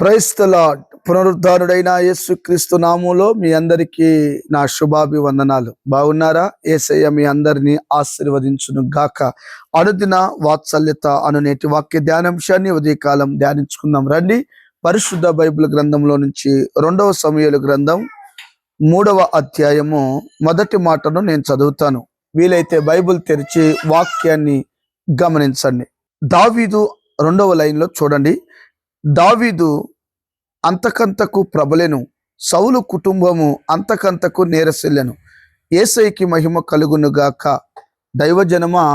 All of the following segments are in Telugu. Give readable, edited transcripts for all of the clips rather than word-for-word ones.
Praise the lord. పునరుద్ధారుడైన యేసుక్రీస్తు నామములో మీ అందరికీ నా శుభాభివందనాలు. బాగున్నారా? యేసయ్య మీ అందరినీ ఆశీర్వదించును గాక. అనుదిన వాత్సల్యత అను నేటి వాక్య ధ్యానాంశాన్ని ఉదయకాలం ధ్యానించుకుందాం రండి. పరిశుద్ధ బైబిల్ గ్రంథంలో నుంచి 2వ సమూయేలు గ్రంథం 3వ అధ్యాయము మొదటి మాటను నేను చదువుతాను. వీలైతే బైబిల్ తెరిచి వాక్యాన్ని గమనించండి. దావీదు 2వ లైన్లో చూడండి. దావీదు అంతకంతకు ప్రబలెను, సౌలు కుటుంబము అంతకంతకు నేరసిల్లెను. యేసయ్యకి మహిమ కలుగును గాక. దైవజనమా,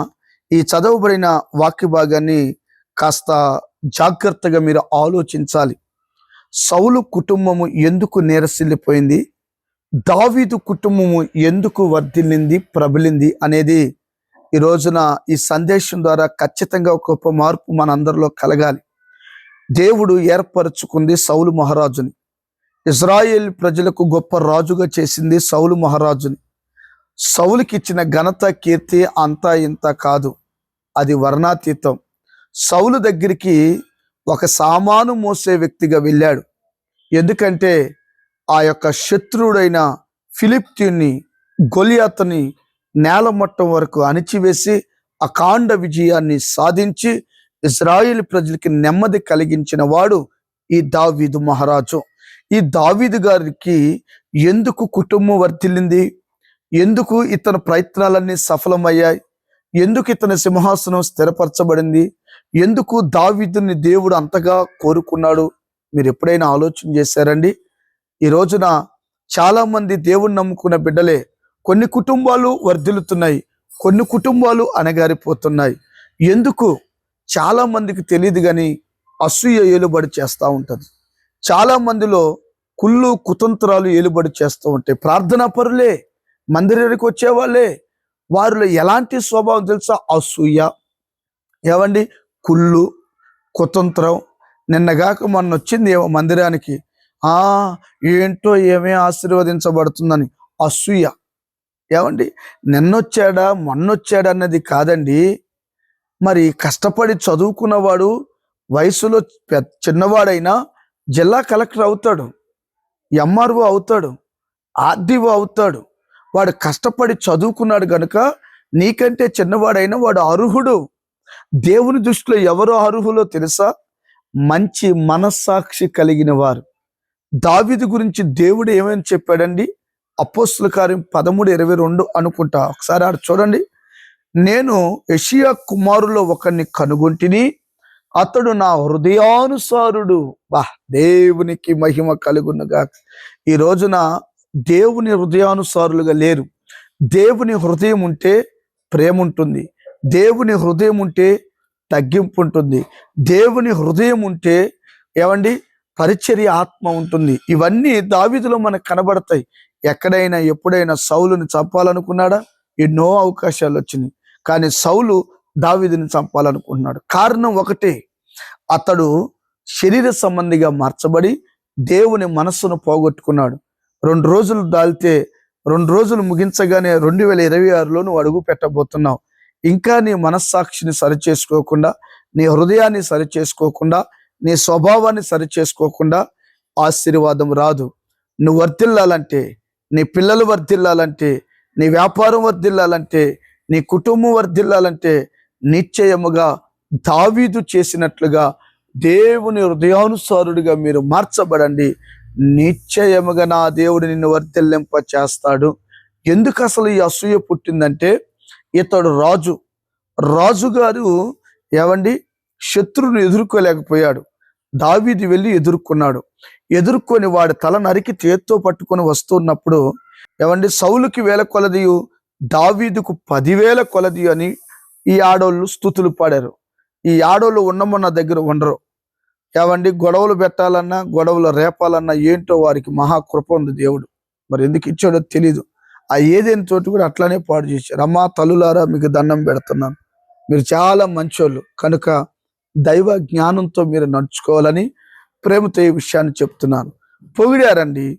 ఈ చదవబడిన వాక్య భాగాన్ని కాస్త జాగ్రత్తగా మీరు ఆలోచించాలి. సౌలు కుటుంబము ఎందుకు నేరసిల్లిపోయింది, దావీదు కుటుంబము ఎందుకు వర్ధిల్లింది, ప్రబలింది అనేది ఈ రోజున ఈ సందేశం ద్వారా ఖచ్చితంగా ఒక గొప్ప మార్పు మనందరిలో కలగాలి. దేవుడు ఏర్పరచుకుంది సౌలు మహారాజుని. ఇజ్రాయేల్ ప్రజలకు గొప్ప రాజుగా చేసింది సౌలు మహారాజుని. సౌలుకి ఇచ్చిన ఘనత, కీర్తి అంతా ఇంత కాదు, అది వర్ణాతీతం. సౌలు దగ్గరికి ఒక సామాను మోసే వ్యక్తిగా వెళ్ళాడు. ఎందుకంటే ఆ యొక్క శత్రువుడైన ఫిలిష్తీయుని గొలియాతుని నేలమట్టం వరకు అణిచివేసి అఖండ విజయాన్ని సాధించి ఇజ్రాయేల్ ప్రజలకి నెమ్మది కలిగించిన వాడు ఈ దావీదు మహారాజు. ఈ దావీదు గారికి ఎందుకు కుటుంబం వర్ధిల్లింది, ఎందుకు ఇతని ప్రయత్నాలన్నీ సఫలమయ్యాయి, ఎందుకు ఇతని సింహాసనం స్థిరపరచబడింది, ఎందుకు దావీదుని దేవుడు అంతగా కోరుకున్నాడు, మీరు ఎప్పుడైనా ఆలోచన చేశారండి? ఈ రోజున చాలా మంది దేవుణ్ణి నమ్ముకున్న బిడ్డలే కొన్ని కుటుంబాలు వర్ధిల్లుతున్నాయి, కొన్ని కుటుంబాలు అణగారిపోతున్నాయి. ఎందుకు? చాలా మందికి తెలియదు, కానీ అసూయ ఏలుబడి చేస్తూ ఉంటుంది. చాలా మందిలో కుళ్ళు కుతంత్రాలు ఏలుబడి చేస్తూ ఉంటాయి. ప్రార్థనా పరులే, మందిరానికి వచ్చేవాళ్ళే, వారిలో ఎలాంటి స్వభావం తెలుసా? అసూయ, ఏమండి, కుళ్ళు, కుతంత్రం. నిన్నగాక మొన్న వచ్చింది మందిరానికి, ఏంటో ఏమే ఆశీర్వదించబడుతుందని అసూయ. ఏమండి, నిన్నొచ్చాడా మొన్నొచ్చాడా అన్నది కాదండి. మరి కష్టపడి చదువుకున్నవాడు వయసులో చిన్నవాడైనా జిల్లా కలెక్టర్ అవుతాడు, ఎంఆర్ఓ అవుతాడు, ఆర్డీఓ అవుతాడు. వాడు కష్టపడి చదువుకున్నాడు కనుక నీకంటే చిన్నవాడైనా వాడు అర్హుడు. దేవుని దృష్టిలో ఎవరో అర్హులో తెలుసా? మంచి మనస్సాక్షి కలిగిన వారు. దావీదు గురించి దేవుడు ఏమని చెప్పాడండి? అపోస్తుల కార్యం 13:22 అనుకుంటా. ఒకసారి ఆడ చూడండి. నేను యెషయా కుమారులో ఒకరిని కనుగొంటిని, అతడు నా హృదయానుసారుడు. దేవునికి మహిమ కలుగునుగా. ఈ రోజున దేవుని హృదయానుసారులుగా లేరు. దేవుని హృదయం ఉంటే ప్రేమ ఉంటుంది, దేవుని హృదయం ఉంటే తగ్గింపు ఉంటుంది, దేవుని హృదయం ఉంటే ఏమండి పరిచర్య ఆత్మ ఉంటుంది. ఇవన్నీ దావీదులో మనకు కనబడతాయి. ఎక్కడైనా ఎప్పుడైనా సౌలుని చంపాలనుకున్నాడా? ఎన్నో అవకాశాలు వచ్చినాయి, కానీ సౌలు దావీదుని చంపాలనుకుంటున్నాడు. కారణం ఒకటే, అతడు శరీర సంబంధిగా మార్చబడి దేవుని మనస్సును పోగొట్టుకున్నాడు. 2 రోజులు దాల్తే 2 రోజులు ముగించగానే 2026లో నువ్వు అడుగు పెట్టబోతున్నావు. ఇంకా నీ మనస్సాక్షిని సరిచేసుకోకుండా, నీ హృదయాన్ని సరిచేసుకోకుండా, నీ స్వభావాన్ని సరిచేసుకోకుండా ఆశీర్వాదం రాదు. నువ్వు వర్ధిల్లాలంటే, నీ పిల్లలు వర్ధిల్లాలంటే, నీ వ్యాపారం వర్ధిల్లాలంటే, నీ కుటుంబం వర్ధిల్లాలంటే నిశ్చయముగా దావీదు చేసినట్లుగా దేవుని హృదయానుసారుడిగా మీరు మార్చబడండి. నిశ్చయముగా నా దేవుడు నిన్ను వర్ధిల్లింప చేస్తాడు. ఎందుకు అసలు ఈ అసూయ పుట్టిందంటే, ఇతడు రాజుగారు ఏమండి శత్రువును ఎదుర్కోలేకపోయాడు. దావీదు వెళ్ళి ఎదుర్కొని వాడి తల నరికి చేత్తో పట్టుకొని వస్తున్నప్పుడు ఏమండి సౌలుకి 1000 కొలదియు దావీదుకు 10,000 కొలది అని ఈ ఆడోళ్ళు స్తుతులు పాడారు. ఈ ఆడోళ్ళు ఉన్నమన్న దగ్గర ఉండరు. ఏమండి గొడవలు పెట్టాలన్నా, గొడవలు రేపాలన్నా ఏంటో వారికి మహాకృప ఉంది దేవుడు. మరి ఎందుకు ఇచ్చాడో తెలీదు. ఆ ఏదైనా చోటు కూడా అట్లానే పాడు చేశారు. అమ్మా తల్లులారా, మీకు దండం పెడుతున్నాను, మీరు చాలా మంచోళ్ళు కనుక దైవ జ్ఞానంతో మీరు నడుచుకోవాలని ప్రేమతో ఈ విషయాన్ని చెప్తున్నాను. పొగిడారండి.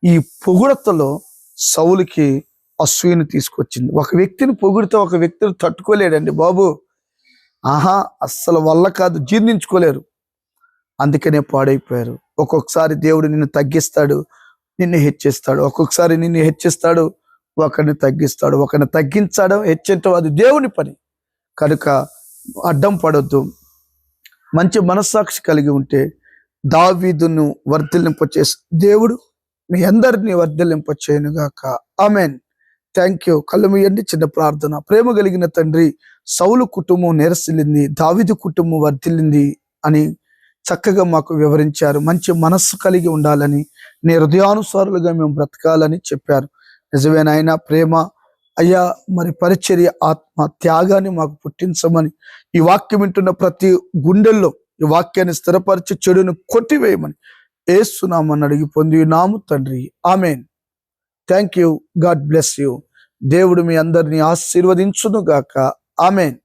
ఈ పొగుడతలో సౌలుకి అసూయను తీసుకొచ్చింది. ఒక వ్యక్తిని పొగిడితే ఒక వ్యక్తిని తట్టుకోలేడండి బాబు. అస్సలు వల్ల కాదు, జీర్ణించుకోలేరు. అందుకనే పాడైపోయారు. ఒక్కొక్కసారి దేవుడు నిన్ను తగ్గిస్తాడు, నిన్ను హెచ్చిస్తాడు. ఒక్కొక్కసారి నిన్ను హెచ్చిస్తాడు, ఒకరిని తగ్గిస్తాడు. ఒకరిని తగ్గించడం, హెచ్చటం అది దేవుని పని. కనుక అడ్డం పడొద్దు. మంచి మనస్సాక్షి కలిగి ఉంటే దావీదును వర్ధిల్లింపచేసి దేవుడు మీ అందరినీ వర్ధిల్లింపచేయునుగాక. ఆమెన్. Thank you. కళ్ళు మూయండి, చిన్న ప్రార్థన. ప్రేమ కలిగిన తండ్రి, సౌలు కుటుంబం నెరసిల్లింది, దావీదు కుటుంబం వర్ధిల్లింది అని చక్కగా మాకు వివరించారు. మంచి మనస్సు కలిగి ఉండాలని, నీ హృదయానుసారులుగా మేము బ్రతకాలని చెప్పారు. నిజమే నాయన. ప్రేమ అయ్యా, మరి పరిచర్య, ఆత్మ త్యాగాన్ని మాకు పుట్టించమని ఈ వాక్యం వింటున్న ప్రతి గుండెల్లో ఈ వాక్యాన్ని స్థిరపరిచి చెడును కొట్టివేయమని యేసు నామమున అడిగి పొంది నాము తండ్రి. Amen. Thank you. God bless you. దేవుడు మీ అందరినీ ఆశీర్వదించును గాక. ఆమెన్.